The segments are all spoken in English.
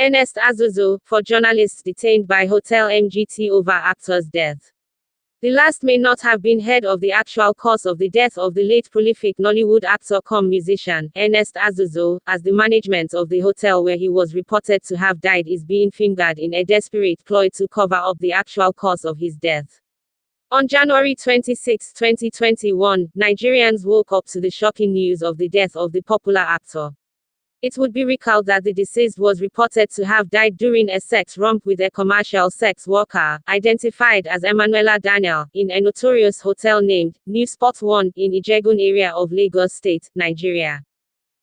Ernest Azuzu, for journalists detained by Hotel MGT over actor's death. The last may not have been heard of the actual cause of the death of the late prolific Nollywood actor-cum-musician, Ernest Azuzu, as the management of the hotel where he was reported to have died is being fingered in a desperate ploy to cover up the actual cause of his death. On January 26, 2021, Nigerians woke up to the shocking news of the death of the popular actor. It would be recalled that the deceased was reported to have died during a sex romp with a commercial sex worker, identified as Emanuela Daniel, in a notorious hotel named New Spot 1 in Ijegun area of Lagos State, Nigeria.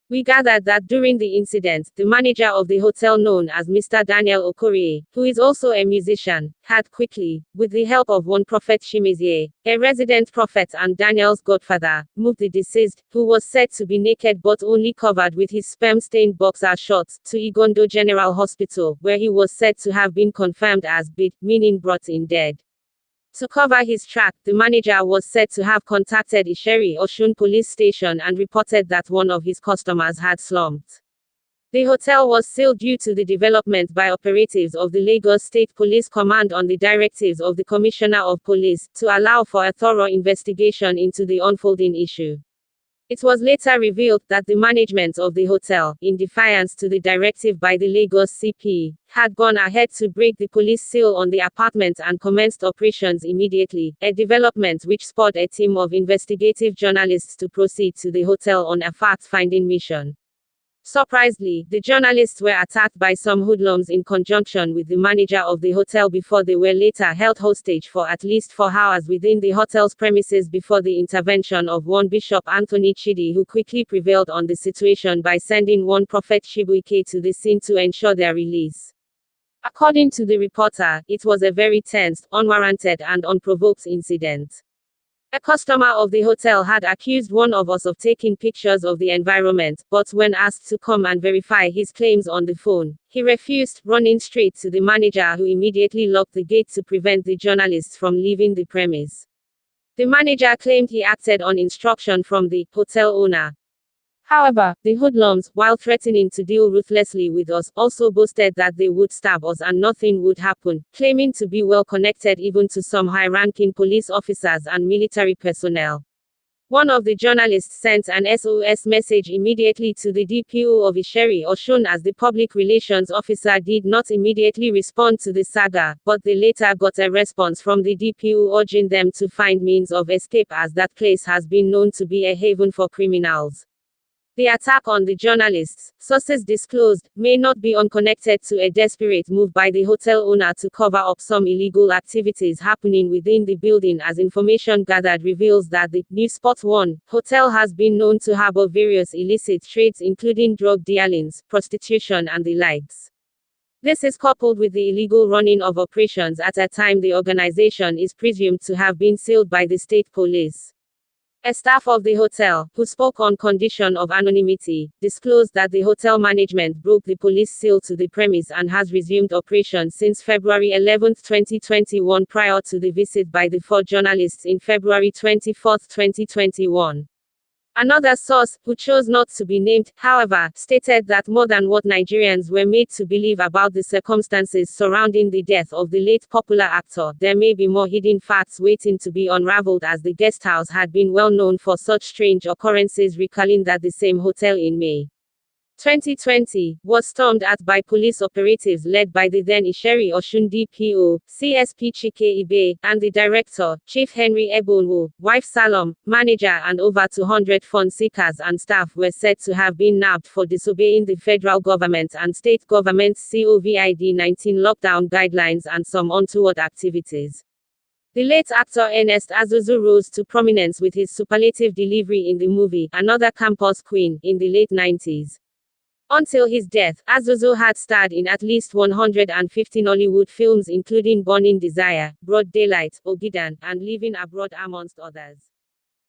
We gathered that during the incident, the manager of the hotel, known as Mr. Daniel Okorie, who is also a musician, had quickly, with the help of one Prophet Chimezie, a resident prophet and Daniel's godfather, moved the deceased, who was said to be naked but only covered with his sperm-stained boxer shorts, to Igondo General Hospital, where he was said to have been confirmed as dead, meaning brought in dead. To cover his track, the manager was said to have contacted Isheri Osun police station and reported that one of his customers had slumped. The hotel was sealed due to the development by operatives of the Lagos State Police Command on the directives of the Commissioner of Police, to allow for a thorough investigation into the unfolding issue. It was later revealed that the management of the hotel, in defiance to the directive by the Lagos CP, had gone ahead to break the police seal on the apartment and commenced operations immediately, a development which spurred a team of investigative journalists to proceed to the hotel on a fact-finding mission. Surprisingly, the journalists were attacked by some hoodlums in conjunction with the manager of the hotel before they were later held hostage for at least 4 hours within the hotel's premises before the intervention of one Bishop Anthony Chidi, who quickly prevailed on the situation by sending one Prophet Chibuike to the scene to ensure their release. According to the reporter, it was a very tense, unwarranted and unprovoked incident. A customer of the hotel had accused one of us of taking pictures of the environment, but when asked to come and verify his claims on the phone, he refused, running straight to the manager, who immediately locked the gate to prevent the journalists from leaving the premise. The manager claimed he acted on instruction from the hotel owner. However, the hoodlums, while threatening to deal ruthlessly with us, also boasted that they would stab us and nothing would happen, claiming to be well connected even to some high-ranking police officers and military personnel. One of the journalists sent an SOS message immediately to the DPO of Isheri Osun, as the public relations officer did not immediately respond to the saga, but they later got a response from the DPO urging them to find means of escape, as that place has been known to be a haven for criminals. The attack on the journalists, sources disclosed, may not be unconnected to a desperate move by the hotel owner to cover up some illegal activities happening within the building, as information gathered reveals that the New Spot 1 hotel has been known to harbor various illicit trades including drug dealings, prostitution and the likes. This is coupled with the illegal running of operations at a time the organization is presumed to have been sealed by the state police. A staff of the hotel, who spoke on condition of anonymity, disclosed that the hotel management broke the police seal to the premise and has resumed operations since February 11, 2021, prior to the visit by the 4 journalists in February 24, 2021. Another source, who chose not to be named, however, stated that more than what Nigerians were made to believe about the circumstances surrounding the death of the late popular actor, there may be more hidden facts waiting to be unraveled, as the guest house had been well known for such strange occurrences, recalling that the same hotel in May 2020 was stormed at by police operatives led by the then Isheri Osun DPO, CSP Chike Ibe, and the director, Chief Henry Ebonwo, wife Salom, manager, and over 200 fund seekers and staff were said to have been nabbed for disobeying the federal government and state government's COVID-19 lockdown guidelines and some untoward activities. The late actor Ernest Azuzu rose to prominence with his superlative delivery in the movie Another Campus Queen in the late 90s. Until his death, Azuzu had starred in at least 150 Nollywood films including Burning Desire, Broad Daylight, Ogidan, and Living Abroad amongst others.